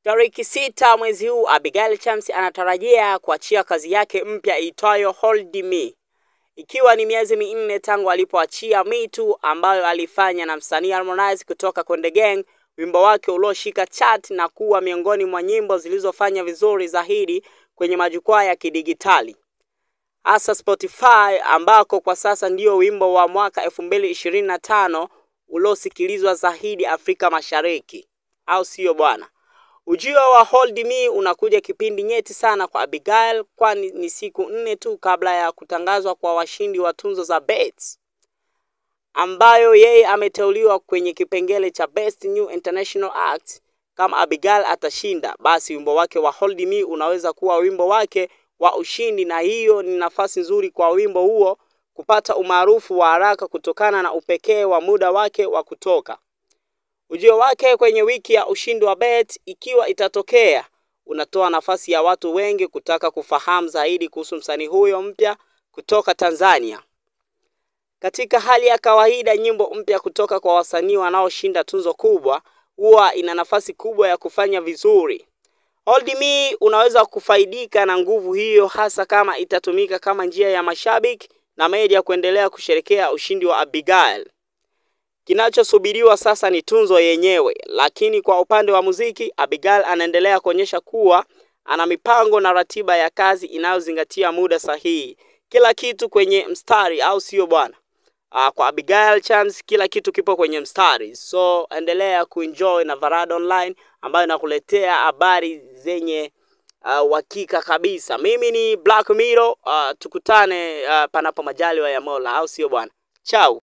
Tariki 6 mwezi huu, Abigail Chams anatarajia kuachia kazi yake mpya iitwayo Hold Me, ikiwa ni miezi minne tangu alipoachia Me Too ambayo alifanya na msanii Harmonize kutoka Konde Gang, wimbo wake ulioshika chart na kuwa miongoni mwa nyimbo zilizofanya vizuri zaidi kwenye majukwaa ya kidigitali, hasa Spotify, ambako kwa sasa ndio wimbo wa mwaka 2025 uliosikilizwa zaidi Afrika Mashariki, au sio bwana? Ujio wa Hold Me unakuja kipindi nyeti sana kwa Abigail, kwani ni siku 4 tu kabla ya kutangazwa kwa washindi wa tunzo za BET, ambayo yeye ameteuliwa kwenye kipengele cha Best New International Act. Kama Abigail atashinda, basi wimbo wake wa Hold Me unaweza kuwa wimbo wake wa ushindi, na hiyo ni nafasi nzuri kwa wimbo huo kupata umaarufu wa haraka kutokana na upekee wa muda wake wa kutoka. Ujio wake kwenye wiki ya ushindi wa BET, ikiwa itatokea, unatoa nafasi ya watu wengi kutaka kufahamu zaidi kuhusu msanii huyo mpya kutoka Tanzania. Katika hali ya kawaida, nyimbo mpya kutoka kwa wasanii wanaoshinda tunzo kubwa huwa ina nafasi kubwa ya kufanya vizuri. Hold Me unaweza kufaidika na nguvu hiyo, hasa kama itatumika kama njia ya mashabiki na media kuendelea kusherehekea ushindi wa Abigail. Kinachosubiriwa sasa ni tunzo yenyewe, lakini kwa upande wa muziki, Abigail anaendelea kuonyesha kuwa ana mipango na ratiba ya kazi inayozingatia muda sahihi. Kila kitu kwenye mstari, au sio bwana? Kwa Abigail Chams kila kitu kipo kwenye mstari. So endelea kuenjoy na Varada Online ambayo inakuletea habari zenye uhakika kabisa. Mimi ni Black Mirror, tukutane panapo majaliwa ya Mola, au sio bwana? Ciao.